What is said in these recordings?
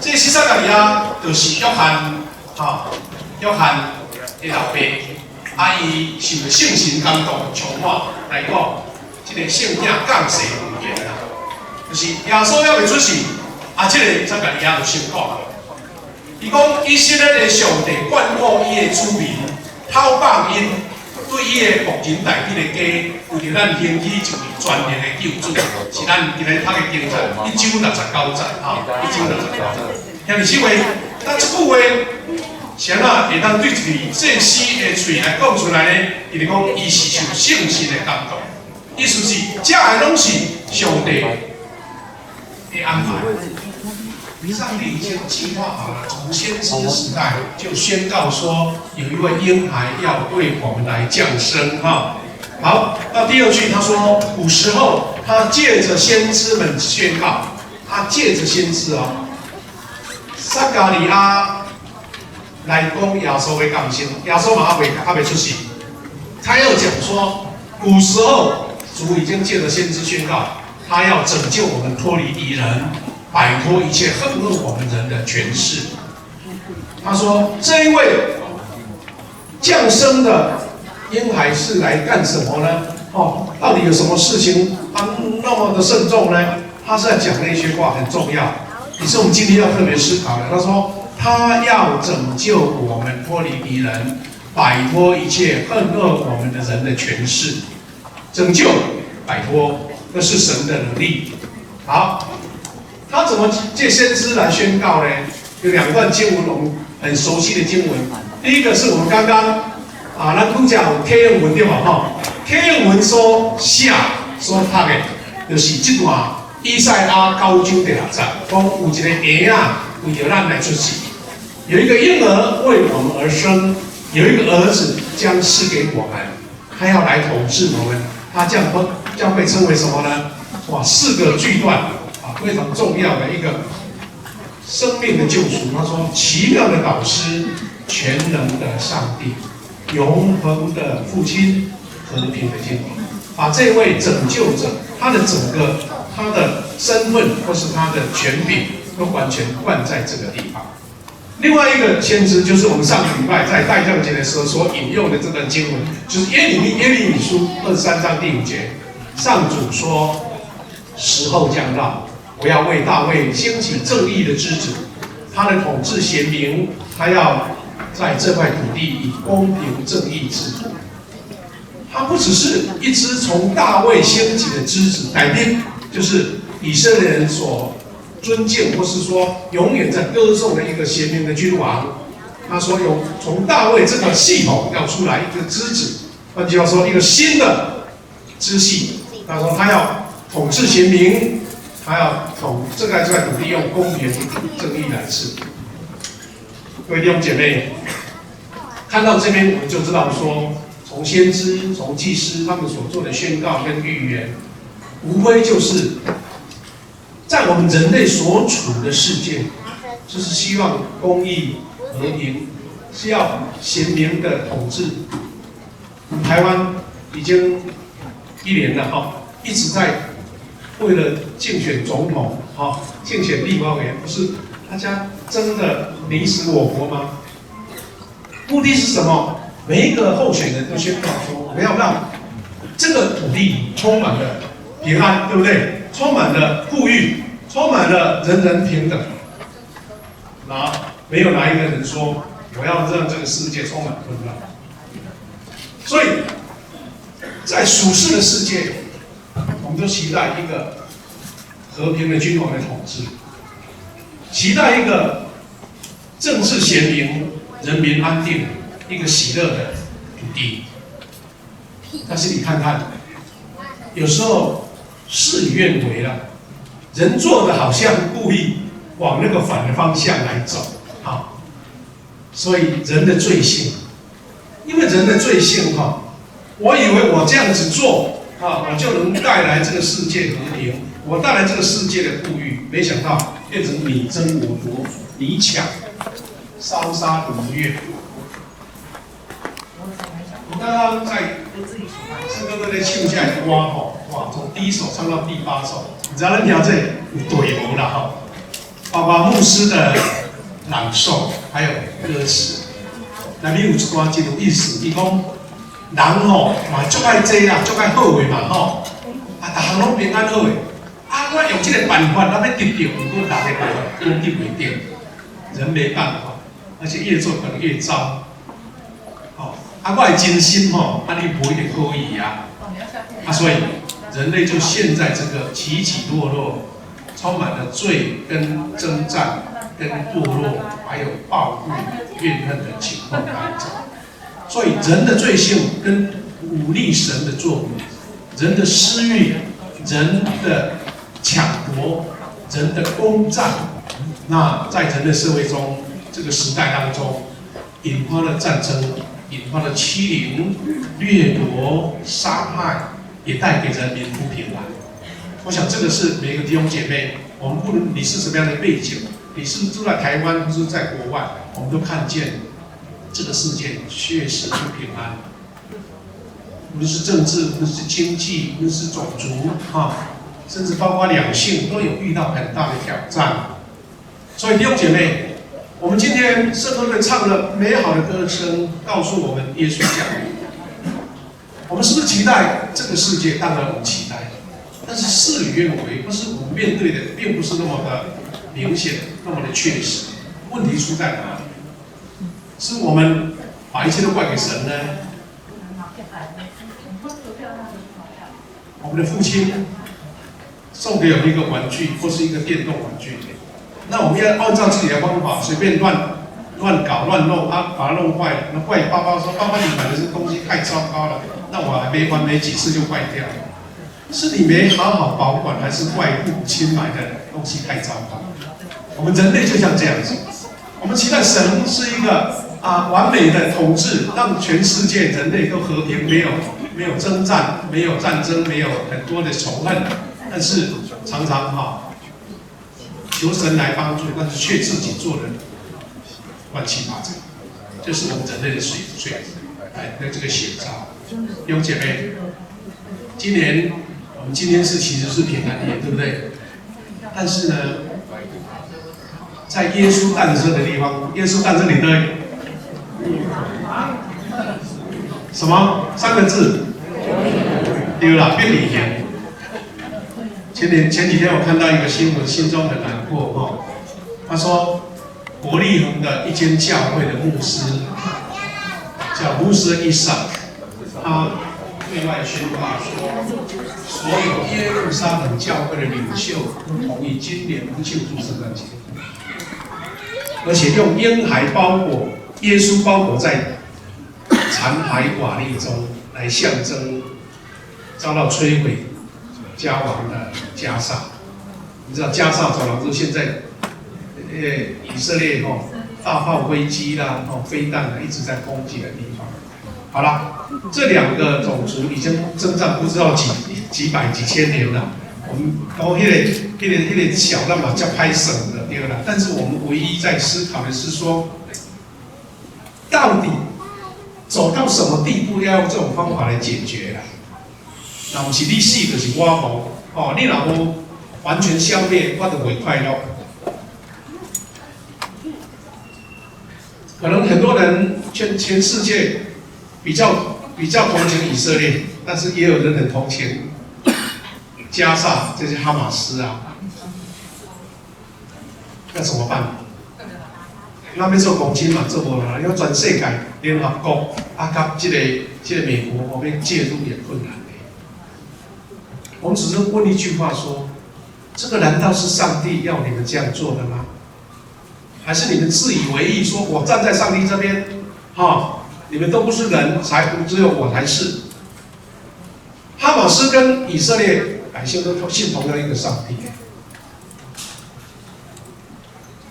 这西萨格利亚就是约翰，约翰的老爸，伊受着圣神感动充满来讲，这个圣经降世预言啦，就是耶稣要未出世，这个萨格利亚就先讲，伊讲以色列的上帝眷顾伊的子民，讨放因。 对伊的牧人代替的家，为着咱兴起一位全能的救主，是咱今日读的经章169节，169节。兄弟姊妹，咱这句话，谁啊会当对一位祭司的嘴来讲出来呢？伊就讲，伊是受圣神的感动，意思是这个拢是上帝的安排。上帝已经计划好了，从先知时代就宣告说，有一位婴孩要对我们来降生哈。好，到第二句他说，古时候他借着先知们宣告，他借着先知撒加利亚来讲耶稣会降生，耶稣嘛还未出世，他要讲说，古时候主已经借着先知宣告，他要拯救我们脱离敌人。 摆脱一切恨恶我们人的权势。他说：“这一位降生的婴孩是来干什么呢？到底有什么事情他那么的慎重呢？他是在讲那些话很重要，也是我们今天要特别思考的。他说他要拯救我们脱离敌人，摆脱一切恨恶我们的人的权势。拯救、摆脱，那是神的能力。好。” 他怎么借先知来宣告呢？有两段经文我们很熟悉的经文。第一个是我们刚刚咱讲讲天文对吧？天文所写所读的，就是这段以赛亚9章第6节，讲有一个婴仔为着咱来出世，有一个婴儿为我们而生，有一个儿子将赐给我们，他要来统治我们，他将被称为什么呢？哇，4个句段。 非常重要的一个生命的救赎。他说：“奇妙的导师，全能的上帝，永恒的父亲，和平的天王。”把这位拯救者，他的身份或是他的权柄，都完全灌在这个地方。另外一个先知，就是我们上个礼拜在代降节的时候所引用的这段经文，就是耶利米书23章第5节，上主说：“时候将到。” 我要为大卫兴起正义的之子，他的统治贤明，他要在这块土地以公平正义治理。他不只是一只从大卫兴起的之子，改编就是以色列人所尊敬或是说永远在歌颂的一个贤明的君王。他说有从大卫这个系统要出来一个之子，换句话说，一个新的支系。他说他要统治贤明。 他要这块土地用公平正义来治。各位弟兄姐妹，看到这边我们就知道说，从先知、从祭司他们所做的宣告跟预言，无非就是在我们人类所处的世界，就是希望公义、和平，是要贤明的统治。台湾已经1年了一直在。 为了竞选总统，竞选立法委员，不是大家争的你死我活吗？目的是什么？每一个候选人都宣告说，我要让这个土地充满了平安，对不对？充满了富裕，充满了人人平等。没有哪一个人说我要让这个世界充满混乱。所以在属世的世界。 我们就期待一个和平的君王的统治，期待一个政治贤明、人民安定、一个喜乐的土地。但是你看看，有时候事与愿违了，人做的好像故意往那个反的方向来走，所以人的罪性，因为人的罪性我以为我这样子做。 我就能带来这个世界和平，我带来这个世界的富裕，没想到变成你争我夺、你抢、烧杀掳掠。我刚刚在唱歌在唱下来哇从第1首唱到第8首，你知道咱听这有对无啦包括牧师的朗诵，还有歌词。那里有一段真有意思，伊讲人吼嘛足爱济啦，足爱好诶嘛吼，啊，逐项拢平安好诶。啊，我用这个办法，咱要得到，不过人的办法都得不到，人没办法，而且越做可能越糟。哦，啊，我的真心吼，啊，你不一定可以呀。啊，所以人类就陷在这个起起落落，充满了罪跟征战、跟堕落，还有报复、怨恨的情况当中。所以人的罪性跟忤逆神的作为，人的私欲，人的抢夺，人的攻占，那在人的社会中，这个时代当中，引发了战争，引发了欺凌、掠夺、杀害，也带给人民不平安。我想这个是每个弟兄姐妹，我们不论你是什么样的背景，你是住在台湾，或是在国外，我们都看见这个世界确实不平安。无论是政治，无论是经济，无论是种族，甚至包括两性，都有遇到很大的挑战。所以弟兄姐妹，我们今天圣歌队唱了美好的歌声，告诉我们耶稣讲。我们是不是期待这个世界？当然我们期待，但是事与愿违，不是我们面对的，并不是那么的明显，那么的确实。问题出在哪里？是我们把一切都怪给神呢？我们的父亲送给我们一个玩具，或是一个电动玩具，那我们要按照自己的方法，随便乱搞乱弄，把它弄坏，那怪爸爸说：“爸爸，你买的这东西太糟糕了，那我还没玩没几次就坏掉了。”是你没好好保管，还是怪父亲买的东西太糟糕？我们人类就像这样子，我们期待神是一个完美的统治，让全世界人类都和平，没有征战，没有战争，没有很多的仇恨，但是常常求神来帮助，但是却自己做的乱七八糟，这是我们人类的罪的这个写照。弟兄姐妹，我们今天其实是平安夜，对不对？但是呢，在耶稣诞生的地方，耶稣诞生里的什么3个字？对了，变礼言。前几天我看到一个新闻，心中很难过他说，国立恒的一间教会的牧师叫牧师伊萨，他对外宣发说，所有耶路撒冷教会的领袖都同意今年不庆祝圣诞节，而且用婴孩包裹耶稣，包裹在残骸瓦砾中，来象征遭到摧毁家亡的加萨。你知道加萨走廊是现在以色列大炮飞机啦、飞弹一直在攻击的地方。好了，这2个种族已经征战不知道几百几千年了。我们都那个小那嘛叫拍省的对了，但是我们唯一在思考的是说，到底走到什么地步要用这种方法来解决啦？那不是你死就是我活你若无完全消灭，我就会快乐。可能很多人全世界比较同情以色列，但是也有人很同情加萨这些哈马斯那怎么办？那边做公斤嘛，做不了，因为全世界联合国甲这个美国，我们介入也困难。我们只是问一句话说：这个难道是上帝要你们这样做的吗？还是你们自以为意，说我站在上帝这边，你们都不是人，只有我才是。哈马斯跟以色列百姓都信同样一个上帝，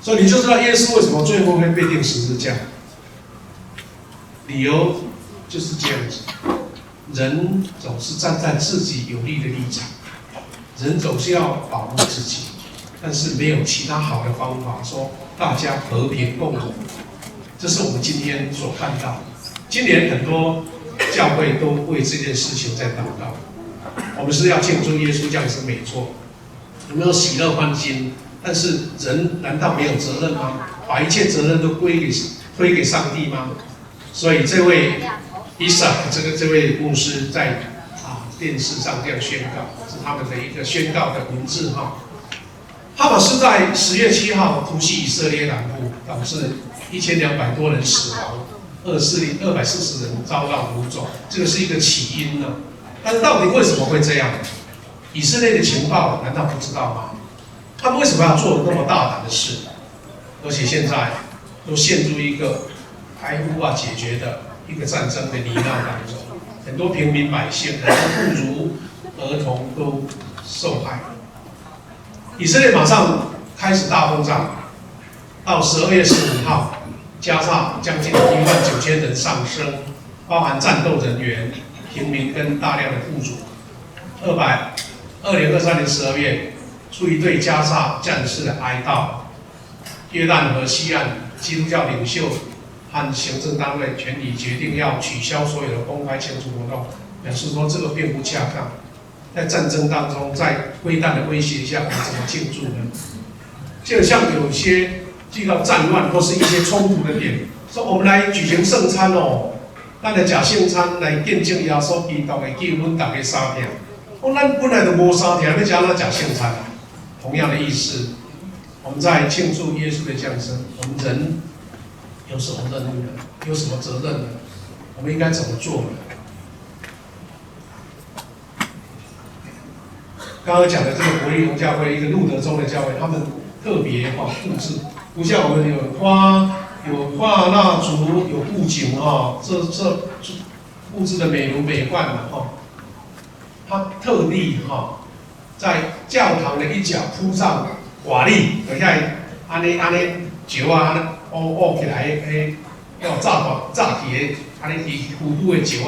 所以你就知道耶稣为什么最后会被钉十字架。理由就是这样子，人总是站在自己有利的立场，人总是要保护自己，但是没有其他好的方法说大家和平共处。这是我们今天所看到的。今年很多教会都为这件事情在祷告。我们是要庆祝耶稣降生没错，有没有喜乐欢欣？但是人难道没有责任吗？把一切责任都推给上帝吗？所以这位伊萨这位牧师在电视上这样宣告，是他们的一个宣告的文字哈。哈马斯在10月7号突袭以色列南部，导致1200多人死亡，240人遭到掳走，这个是一个起因呢。但到底为什么会这样？以色列的情报难道不知道吗？他们为什么要做那么大胆的事？而且现在都陷入一个还无法解决的一个战争的泥淖当中，很多平民百姓、很多妇孺、儿童都受害。以色列马上开始大轰炸，到12月15号，加沙将近19000人丧生，包含战斗人员、平民跟大量的妇孺。2023年12月，出于对加沙战士的哀悼，约旦河西岸基督教领袖和行政单位全体决定要取消所有的公开庆祝活动，表示说这个并不恰当。在战争当中，在飞弹的威胁下，我们怎么庆祝呢？就像有些遇到战乱或是一些冲突的点，说我们来举行圣餐哦，咱来吃圣餐来见证耶稣基督的救恩，大家三天。咱本来就无三天，要怎吃圣餐？同样的意思，我们在庆祝耶稣的降生，我们人有什么任务呢？有什么责任呢？我们应该怎么做呢？刚刚讲的这个国立红教会，一个路德宗的教会，他们特别布置，不像我们有花、有画蜡烛、有布景这布置的美轮美奂的他特地在教堂的一角铺上瓦砾，而且安尼石凹起来，要炸起的安尼糊糊的石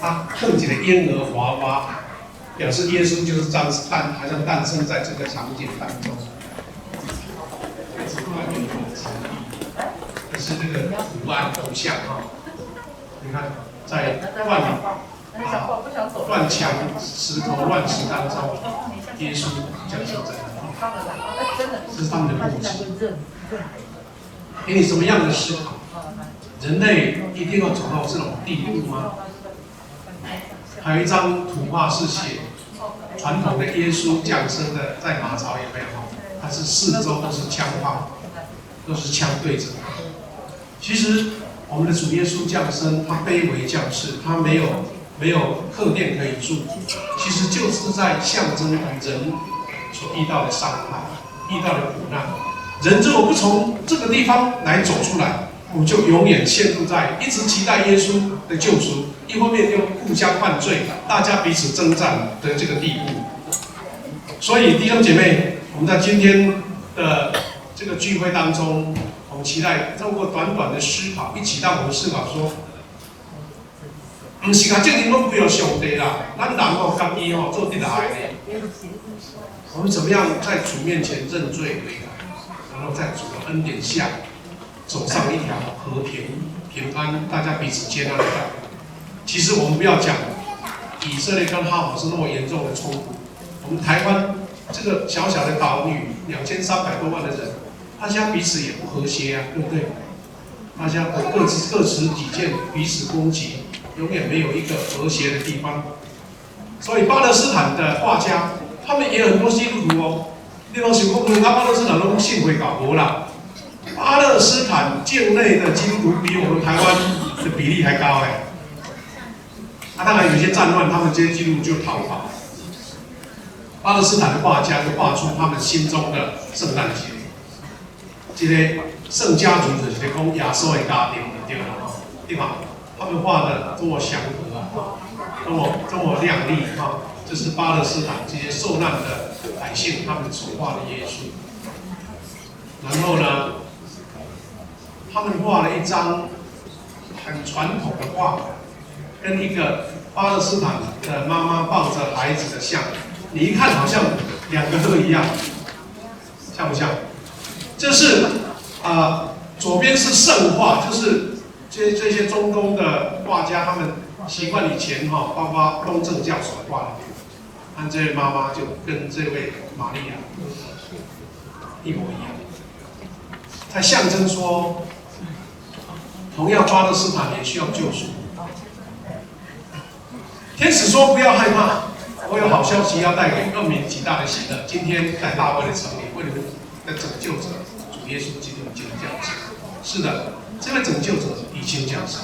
他放一个婴儿娃娃。表示耶稣就是好像诞生在这个场景当中。这是这个图案头像你看在乱墙石头乱石当中，耶稣降生在那，这是他们的目的。给你什么样的思考？人类一定要走到这种地步吗？还有一张图画是写传统的耶稣降生的，在马槽有没有？它是四周都是枪炮，都是枪对着。其实我们的主耶稣降生，他卑微降世，他没有客店可以住，其实就是在象征人所遇到的伤害、遇到的苦难。人如果不从这个地方来走出来，我们就永远陷入在一直期待耶稣的救赎，一方面又互相犯罪，大家彼此征战的这个地步。所以弟兄姐妹，我们在今天的这个聚会当中，我们期待透过短短的思考，一起让我们思考说，不是讲证明我们没有上帝啦，咱人甘伊做得来的。我们怎么样在主面前认罪悔改，然后在主的恩典下，走上一条和平、平安、大家彼此接纳的道路。其实我们不要讲以色列跟哈马斯那么严重的冲突，我们台湾这个小小的岛屿，2300多万的人，大家彼此也不和谐啊，对不对？大家各持己见，彼此攻击，永远没有一个和谐的地方。所以巴勒斯坦的画家，他们也有很多基督徒哦。你拢想讲，巴勒斯坦拢信会搞无啦？巴勒斯坦境内的基督徒比我们台湾的比例还高哎。当然有些战乱，他们这些基督徒就逃跑。巴勒斯坦的画家就画出他们心中的圣诞节，这个圣家族就是讲亚瑟的家庭就对了对吧？他们画的多么祥和啊，多么亮丽啊！这是巴勒斯坦这些受难的百姓他们所画的耶稣。然后呢，他们画了一张很传统的画，跟一个巴勒斯坦的妈妈抱着孩子的像，你一看好像两个都一样，像不像？这是左边是圣画，就是这些中东的画家他们习惯以前包括东正教所画的，看这位妈妈就跟这位玛利亚，一模一样，它象征说，同样巴勒斯坦也需要救赎。天使说不要害怕，我有好消息要带给恶民极大的喜乐。今天在大卫的城里，为你们的拯救者主耶稣基督已经降生。是的，这位拯救者已经降生。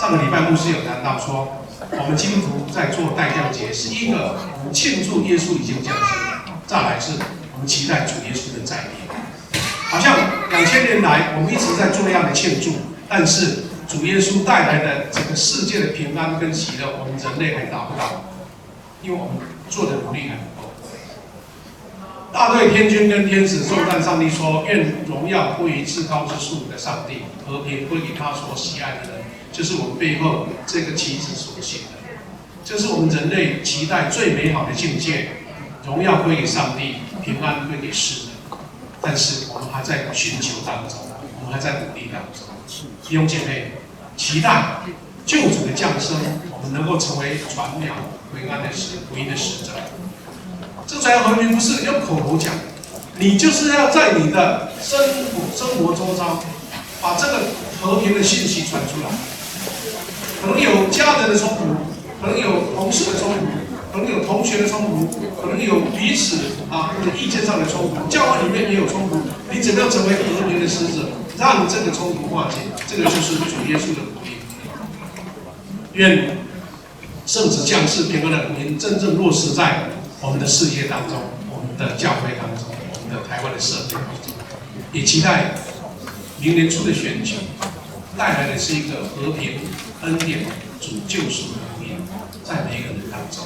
上个礼拜牧师有谈到说，我们基督徒在做代降节，是一个我们庆祝耶稣已经降生，再来是我们期待主耶稣的再临。好像2000年来，我们一直在做这样的庆祝，但是主耶稣带来的整个世界的平安跟喜乐，我们人类还达不到，因为我们做的努力还不够。大队天军跟天使颂赞上帝说：“愿荣耀归于至高之处的上帝，和平归于他所喜爱的人。”就是我们背后这个旗子所写的，这是我们人类期待最美好的境界。荣耀归给上帝，平安归给世人。但是我们还在寻求当中，我们还在努力当中。弟兄姐妹，期待救主的降生，我们能够成为传扬平安的福音的使者。这传扬和平不是用口头讲，你就是要在你的生活周遭，把这个和平的信息传出来。可能有家人的冲突，可能有同事的冲突，可能有同学的冲突，可能有彼此或者意见上的冲突，教会里面也有冲突。你怎么样成为和平的使者，让这个冲突化解？这个就是主耶稣的福音。愿圣子降世平安的福音真正落实在我们的世界当中，我们的教会当中，我们的台湾的社会当中。也期待明年初的选举带来的是一个和平、恩典、主救赎的福音，在每一个人当中。